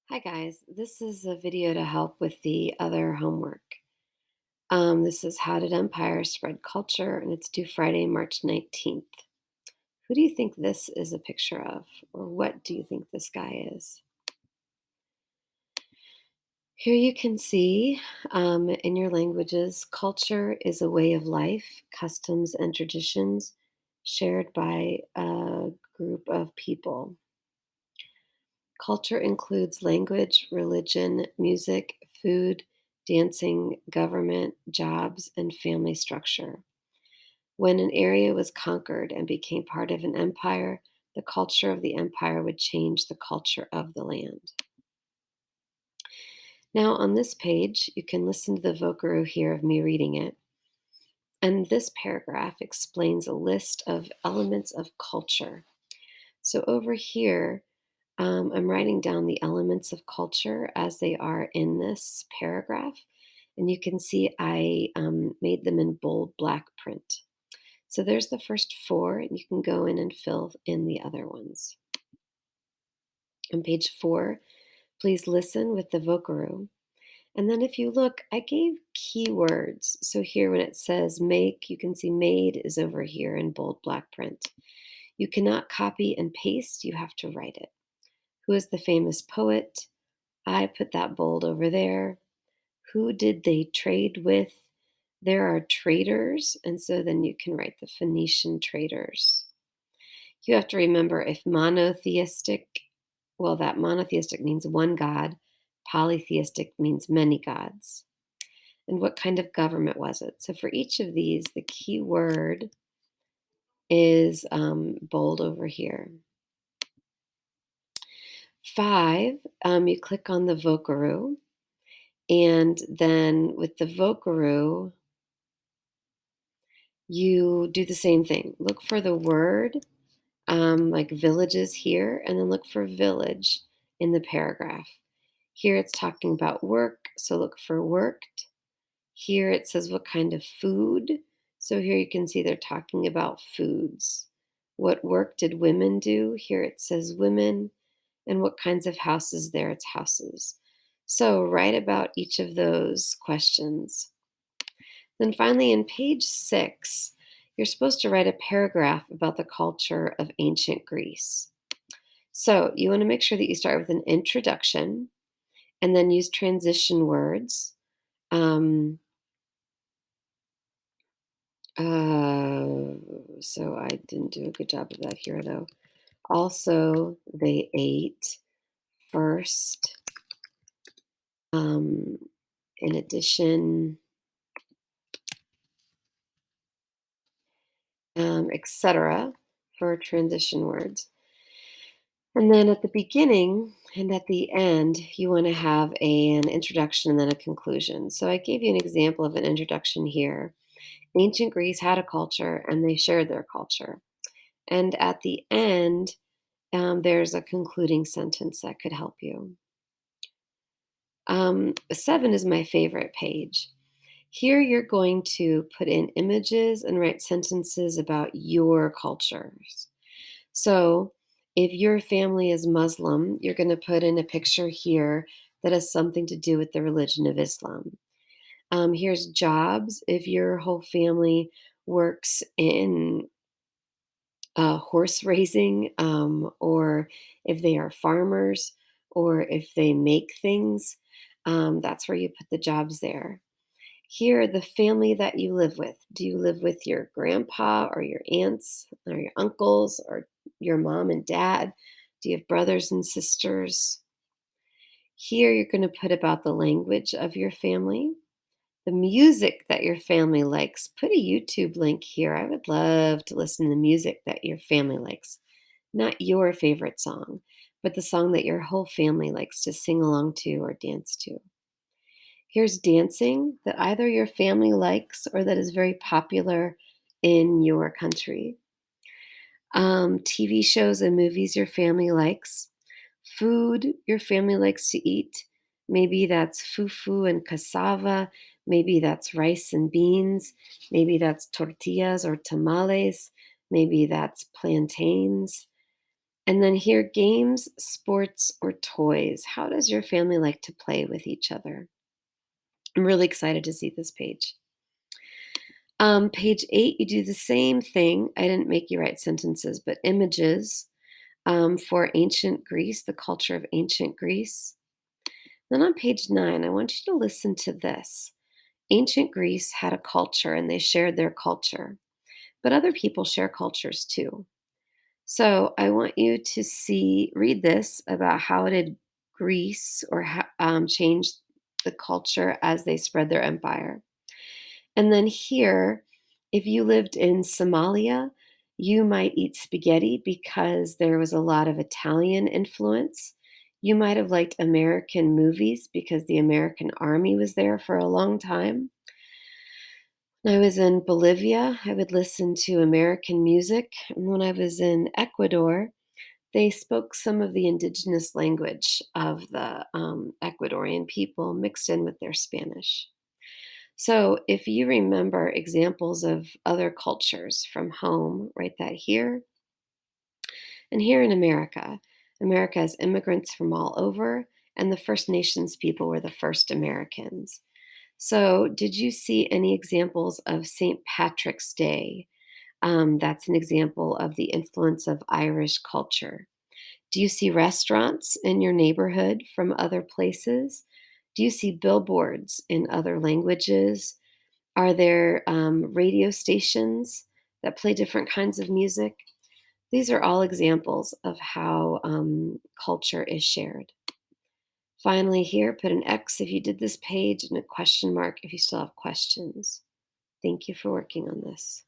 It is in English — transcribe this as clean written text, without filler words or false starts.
Hi guys, this is a video to help with the other homework. This is How Did Empire Spread Culture, and it's due Friday, March 19th. Who do you think this is a picture of, or what do you think this guy is? Here you can see in your languages, culture is a way of life, customs, and traditions shared by a group of people. Culture includes language, religion, music, food, dancing, government, jobs, and family structure. When an area was conquered and became part of an empire, the culture of the empire would change the culture of the land. Now, on this page, you can listen to the Vocaroo here of me reading it. And this paragraph explains a list of elements of culture. So over here, I'm writing down the elements of culture as they are in this paragraph. And you can see I made them in bold black print. So there's the first four, and you can go in and fill in the other ones. On page 4, please listen with the Vocaroo. And then if you look, I gave keywords. So here when it says make, you can see made is over here in bold black print. You cannot copy and paste, you have to write it. Who is the famous poet? I put that bold over there. Who did they trade with? There are traders, and so then you can write the Phoenician traders. You have to remember if monotheistic, well, that monotheistic means one God, polytheistic means many gods. And what kind of government was it? So for each of these, the key word is bold over here. 5, you click on the Vocaroo. And then with the Vocaroo, you do the same thing. Look for the word, like villages here, and then look for village in the paragraph. Here it's talking about work, so look for worked. Here it says what kind of food. So here you can see they're talking about foods. What work did women do? Here it says women. And what kinds of houses there? It's houses. So write about each of those questions. Then finally, in page 6, you're supposed to write a paragraph about the culture of ancient Greece. So you want to make sure that you start with an introduction and then use transition words. Um, so I didn't do a good job of that here, though. Also, they ate first. Um, in addition, etc. for transition words. And then at the beginning and at the end, you want to have an introduction and then a conclusion. So I gave you an example of an introduction here. Ancient Greece had a culture and they shared their culture. And at the end, there's a concluding sentence that could help you. 7 is my favorite page. Here you're going to put in images and write sentences about your cultures. So if your family is Muslim, you're going to put in a picture here that has something to do with the religion of Islam. Here's jobs. If your whole family works in horse raising, or if they are farmers, or if they make things, that's where you put the jobs there. Here, the family that you live with. Do you live with your grandpa or your aunts or your uncles or your mom and dad? Do you have brothers and sisters? Here, you're going to put about the language of your family, the music that your family likes. Put a YouTube link here. I would love to listen to music that your family likes. Not your favorite song, but the song that your whole family likes to sing along to or dance to. Here's dancing that either your family likes or that is very popular in your country. TV shows and movies your family likes. Food your family likes to eat. Maybe that's fufu and cassava. Maybe that's rice and beans. Maybe that's tortillas or tamales. Maybe that's plantains. And then here, games, sports, or toys. How does your family like to play with each other? I'm really excited to see this page. Page 8, you do the same thing. I didn't make you write sentences, but images for ancient Greece, the culture of ancient Greece. Then on page 9, I want you to listen to this. Ancient Greece had a culture and they shared their culture, but other people share cultures too. So I want you to read this about how did Greece change the culture as they spread their empire. And then here, if you lived in Somalia, you might eat spaghetti because there was a lot of Italian influence. You might have liked American movies because the American army was there for a long time. When I was in Bolivia, I would listen to American music. And when I was in Ecuador, they spoke some of the indigenous language of the Ecuadorian people mixed in with their Spanish. So, if you remember examples of other cultures from home, write that here. And here in America, America has immigrants from all over, and the First Nations people were the first Americans. So, did you see any examples of St. Patrick's Day? That's an example of the influence of Irish culture. Do you see restaurants in your neighborhood from other places? Do you see billboards in other languages? Are there radio stations that play different kinds of music? These are all examples of how culture is shared. Finally, here, put an X if you did this page and a question mark if you still have questions. Thank you for working on this.